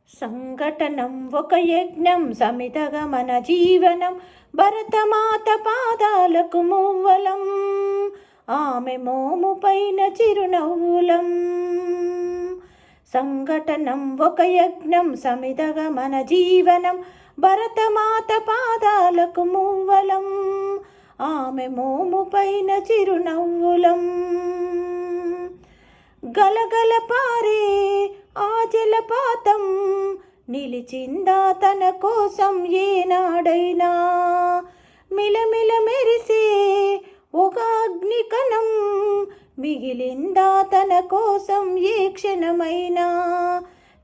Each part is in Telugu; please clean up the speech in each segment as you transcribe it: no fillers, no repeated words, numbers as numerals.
సంఘటనం ఒక యజ్ఞం సమితగా మన జీవనం, భరతమాత పాదాలకు మువ్వలం, ఆమె మోము పైన చిరునవ్వులం. సంఘటనం ఒక యజ్ఞం సమితగా మన జీవనం, భరతమాత పాదాలకు మువ్వలం, ఆమె మోము పైన చిరునవ్వులం. గలగల పారే ఆ జలపాతం నిలిచిందా తన కోసం ఏనాడైనా, మిలమిల మెరిసే ఒక అగ్నికణం మిగిలిందా తన కోసం ఏ క్షణమైనా.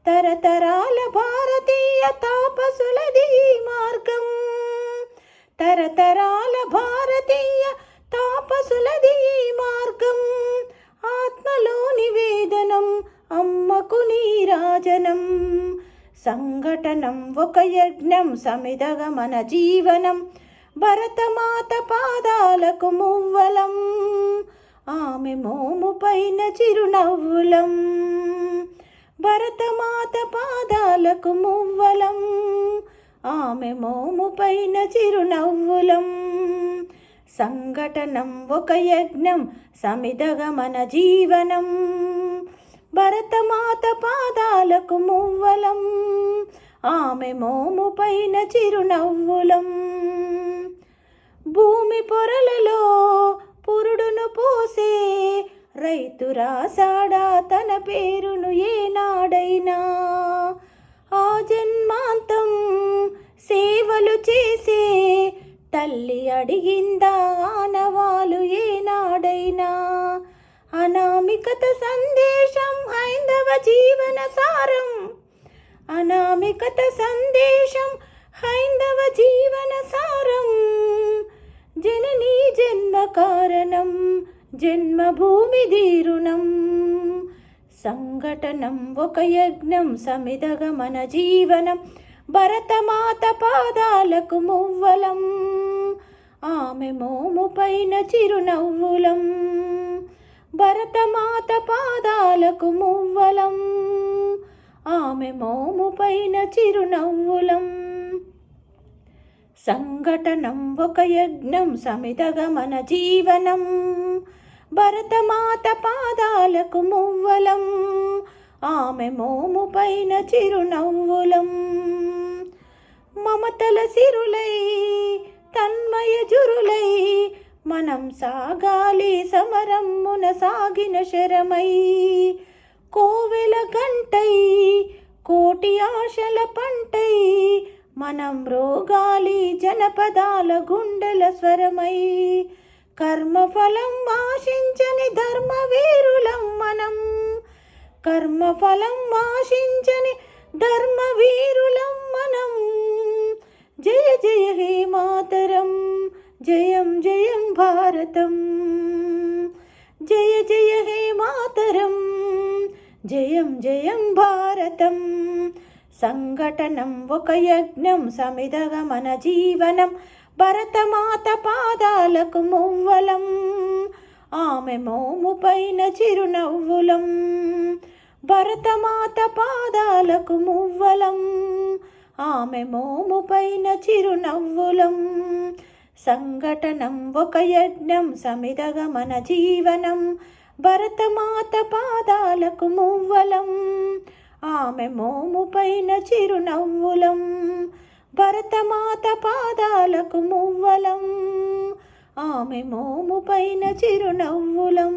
తరతరాల భారతీయ తాపసులది ఈ మార్గం, తరతరాల భారతీయ తాపసులది ఈ మార్గం. ఆత్మలో నివేదనం అమ్మకు నీరాజనం. సంఘటనం ఒక యజ్ఞం సమిధగా మన జీవనం, భరతమాత పాదాలకు మువ్వలం, ఆమె మోము పైన చిరునవ్వులం. భరతమాత పాదాలకు మువ్వలం, ఆమె మోము పైన చిరునవ్వులం. సంఘటనం ఒక యజ్ఞం సమిధగా మన జీవనం, భరతమాత పాదాలకు మువ్వలం, ఆమె మోము పైన చిరునవ్వులం. భూమి పొరలలో పురుడును పోసే రైతు రాసాడా తన పేరును ఏనాడైనా. ఆ జన్మాంతం సేవలు చేసే తల్లి అడిగిందా ఆనవాలు ఏనాడైనా. అనామికత సందేశం హైందవ జీవన సారం, అనామికత సందేశం హైందవ జీవన సారం. జననీ జన్మ కారణం జన్మభూమి దీరుణం. సంఘటనం ఒక యజ్ఞం సమిధగా మన జీవనం, భరతమాత పాదాలకు మువ్వలం, ఆమె మోము పైన చిరునవ్వులం. భరతమాత పాదాలకు మువ్వలం, ఆమె మోము పైన చిరునవ్వులం. సంఘటనం ఒక యజ్ఞం సమిధగా మన జీవనం, భరతమాత పాదాలకు మువ్వలం, ఆమె మోము పైన చిరునవ్వులం. మమతల సిరులై తన్మయ జురులై మనం సాగాలి సమరమ్మున సాగిన శరమై. కోవెల గంటై కోటి ఆశల పంటై మనం రోగాలి జనపదాల గుండెల స్వరమై. కర్మఫలం ఆశించని ధర్మవీరులం మనం, కర్మఫలం ఆశించని ధర్మవీరులం మనం. జయ జయ హే మాతరం, జయం జయం భారతం. జయ జయ హే మాతరం, జయం జయం భారతం. సంఘటనం ఒక యజ్ఞం సమిధగా మన జీవనం, భరతమాత పాదాలకు మువ్వలం, ఆమె మోము పైన చిరునవ్వులం. భరతమాత పాదాలకు మువ్వలం, ఆమె మోము పైన చిరునవ్వులం. సంఘటనం ఒక యజ్ఞం సమిధగా మన జీవనం, భరతమాత పాదాలకు మువ్వలం, ఆమె మోము పైన చిరునవ్వులం. భరతమాత పాదాలకు మువ్వలం, ఆమె మోము పైన చిరునవ్వులం.